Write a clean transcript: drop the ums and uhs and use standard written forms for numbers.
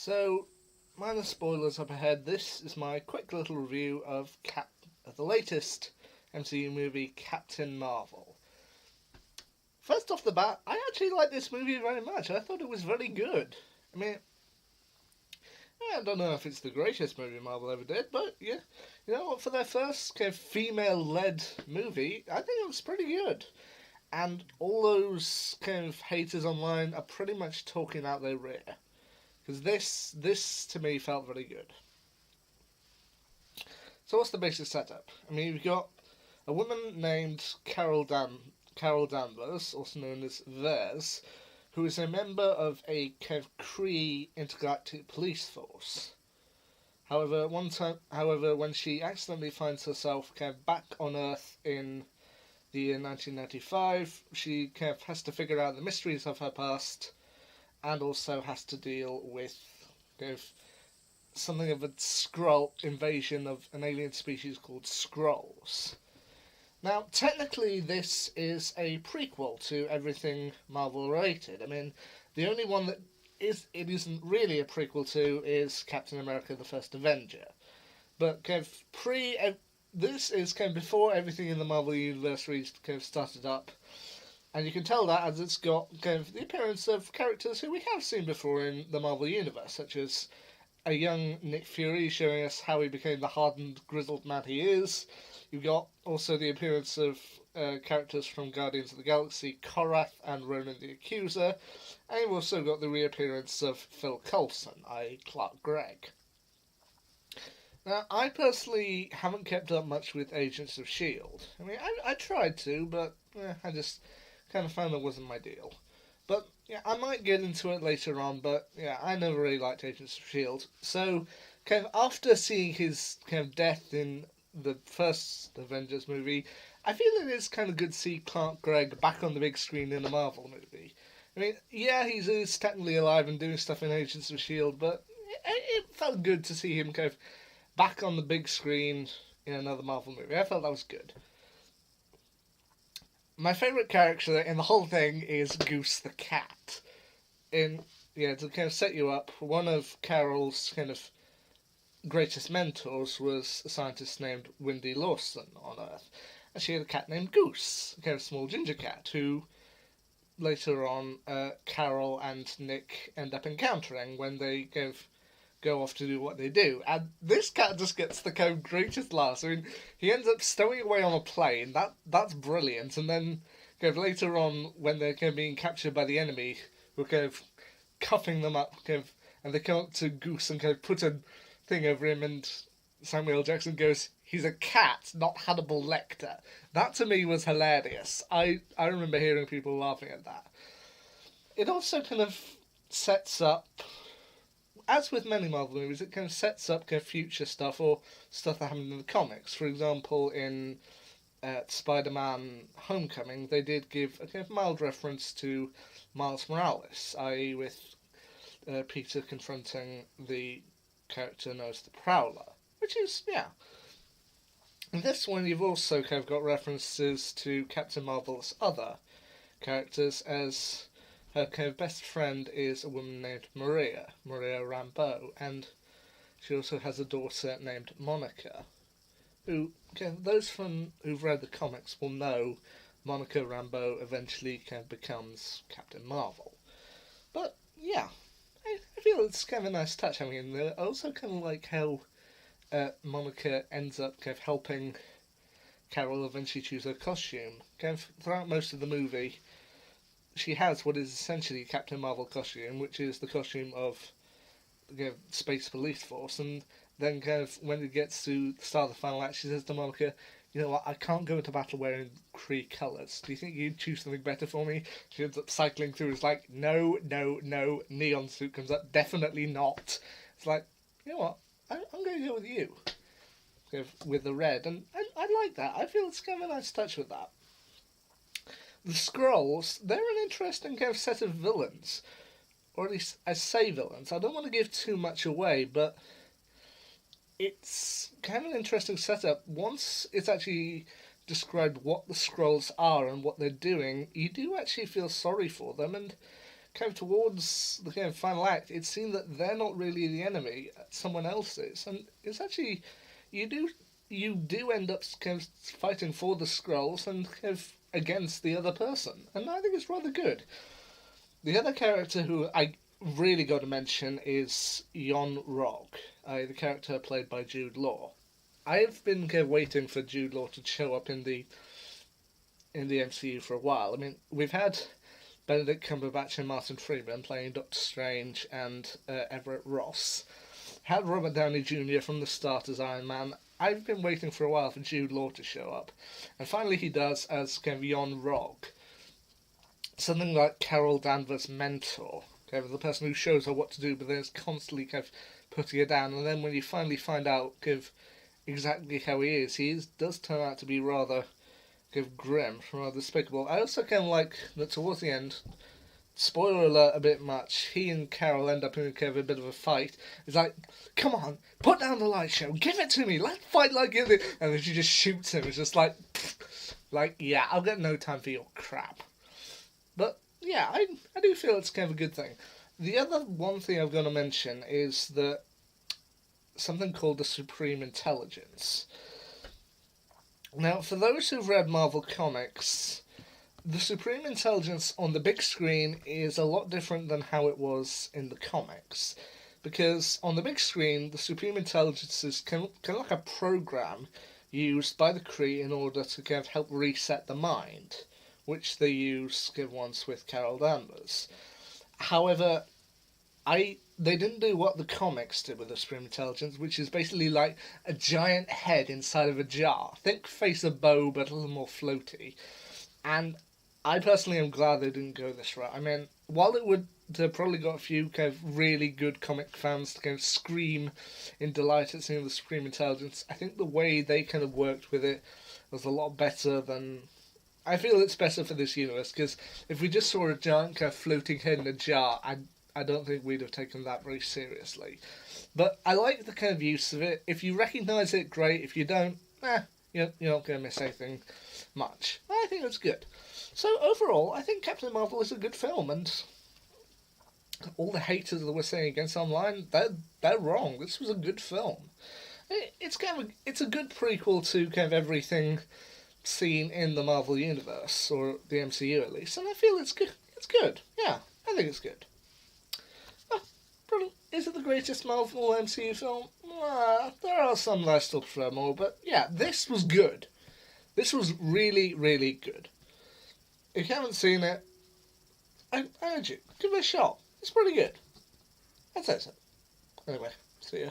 So, minor spoilers up ahead. This is my quick little review of the latest MCU movie, Captain Marvel. First off the bat, I actually like this movie very much. I thought it was very good. I mean, I don't know if it's the greatest movie Marvel ever did, but yeah, you know what? For their first kind of female-led movie, I think it was pretty good. And all those kind of haters online are pretty much talking out their rear. Because this to me felt very good. So what's the basic setup? I mean, you've got a woman named Carol Danvers, also known as Vers, who is a member of a kind of Kree intergalactic police force. However, when she accidentally finds herself kind of back on Earth in the year 1995, she kind of has to figure out the mysteries of her past, and also has to deal with kind of something of a Skrull invasion of an alien species called Skrulls. Now, technically, this is a prequel to everything Marvel related. I mean, the only one that it isn't really a prequel to is Captain America: The First Avenger. But kind of this is kind of before everything in the Marvel Universe kind of started up. And you can tell that as it's got kind of the appearance of characters who we have seen before in the Marvel Universe, such as a young Nick Fury showing us how he became the hardened, grizzled man he is. You've got also the appearance of characters from Guardians of the Galaxy, Korath and Ronan the Accuser. And you've also got the reappearance of Phil Coulson, i.e. Clark Gregg. Now, I personally haven't kept up much with Agents of S.H.I.E.L.D. I mean, I tried to, but I just kind of found that wasn't my deal. But yeah, I might get into it later on, but yeah, I never really liked Agents of S.H.I.E.L.D. So, kind of after seeing his kind of death in the first Avengers movie, I feel it is kind of good to see Clark Gregg back on the big screen in a Marvel movie. I mean, yeah, he's technically alive and doing stuff in Agents of S.H.I.E.L.D., but it felt good to see him kind of back on the big screen in another Marvel movie. I felt that was good. My favourite character in the whole thing is Goose the cat. To kind of set you up, one of Carol's kind of greatest mentors was a scientist named Wendy Lawson on Earth. And she had a cat named Goose, a kind of small ginger cat, who later on Carol and Nick end up encountering when they go off to do what they do. And this cat just gets the kind of greatest laughs. I mean, he ends up stowing away on a plane. That's brilliant. And then kind of later on, when they're kind of being captured by the enemy, who are kind of cuffing them up, and they come up to Goose and kind of put a thing over him, and Samuel Jackson goes, "He's a cat, not Hannibal Lecter." That to me was hilarious. I remember hearing people laughing at that. It also kind of sets up, as with many Marvel movies, it kind of sets up kind of future stuff or stuff that happened in the comics. For example, in Spider-Man Homecoming, they did give a kind of mild reference to Miles Morales, i.e. with Peter confronting the character known as the Prowler, which is, yeah. In this one, you've also kind of got references to Captain Marvel's other characters, as her kind of best friend is a woman named Maria Rambeau, and she also has a daughter named Monica, who, those who've read the comics will know Monica Rambeau eventually kind of becomes Captain Marvel. But, yeah, I feel it's kind of a nice touch having in there. I also kind of like how Monica ends up kind of helping Carol eventually choose her costume. Kind of throughout most of the movie, she has what is essentially Captain Marvel costume, which is the costume of the Space Police Force, and then kind of when it gets to the start of the final act, she says to Monica, "You know what, I can't go into battle wearing Kree colours. Do you think you'd choose something better for me?" She ends up cycling through, it's like, no, neon suit comes up, definitely not. It's like, you know what, I'm going to go with you. With the red, and I like that. I feel it's kind of a nice touch with that. The Skrulls, they're an interesting kind of set of villains. Or at least I say villains. I don't want to give too much away, but it's kind of an interesting setup. Once it's actually described what the Skrulls are and what they're doing, you do actually feel sorry for them, and kind of towards the kind of final act, it seemed that they're not really the enemy, someone else is, and it's actually you do end up kind of fighting for the scrolls and kind of against the other person, and I think it's rather good. The other character who I really got to mention is Yon-Rogg, the character played by Jude Law. I've been kind of waiting for Jude Law to show up in the MCU for a while. I mean, we've had Benedict Cumberbatch and Martin Freeman playing Doctor Strange and Everett Ross. Had Robert Downey Jr. from the start as Iron Man. I've been waiting for a while for Jude Law to show up, and finally he does as kind of Yon-Rogg. Something like Carol Danvers' mentor, kind of the person who shows her what to do, but then is constantly kind of putting her down. And then when you finally find out kind of exactly how he does turn out to be rather kind of grim, rather despicable. I also kind of like that towards the end, spoiler alert a bit much, he and Carol end up in kind of a bit of a fight. It's like, come on, put down the light show, give it to me, let's fight like it. And then she just shoots him. It's just like, yeah, I'll get no time for your crap. But yeah, I do feel it's kind of a good thing. The other one thing I'm going to mention is that something called the Supreme Intelligence. Now, for those who've read Marvel Comics, the Supreme Intelligence on the big screen is a lot different than how it was in the comics. Because on the big screen, the Supreme Intelligence is kind of like a program used by the Kree in order to kind of help reset the mind, which they use once with Carol Danvers. However, they didn't do what the comics did with the Supreme Intelligence, which is basically like a giant head inside of a jar. Think Face of Bow, but a little more floaty. And I personally am glad they didn't go this route. I mean, while it would have probably got a few kind of really good comic fans to kind of scream in delight at seeing the Supreme Intelligence, I think the way they kind of worked with it was a lot better than... I feel it's better for this universe, because if we just saw a giant kind of floating head in a jar, I don't think we'd have taken that very seriously. But I like the kind of use of it. If you recognise it, great. If you don't, you're not going to miss anything much. I think it's good. So overall, I think Captain Marvel is a good film, and all the haters that we're saying against online, they're wrong. This was a good film. It's a good prequel to kind of everything seen in the Marvel Universe, or the MCU at least, and I feel it's good. It's good. Yeah, I think it's good. Brilliant. Is it the greatest Marvel MCU film? There are some that I still prefer more, but yeah, this was good. This was really, really good. If you haven't seen it, I urge you, give it a shot. It's pretty good. That's it. Anyway, see ya.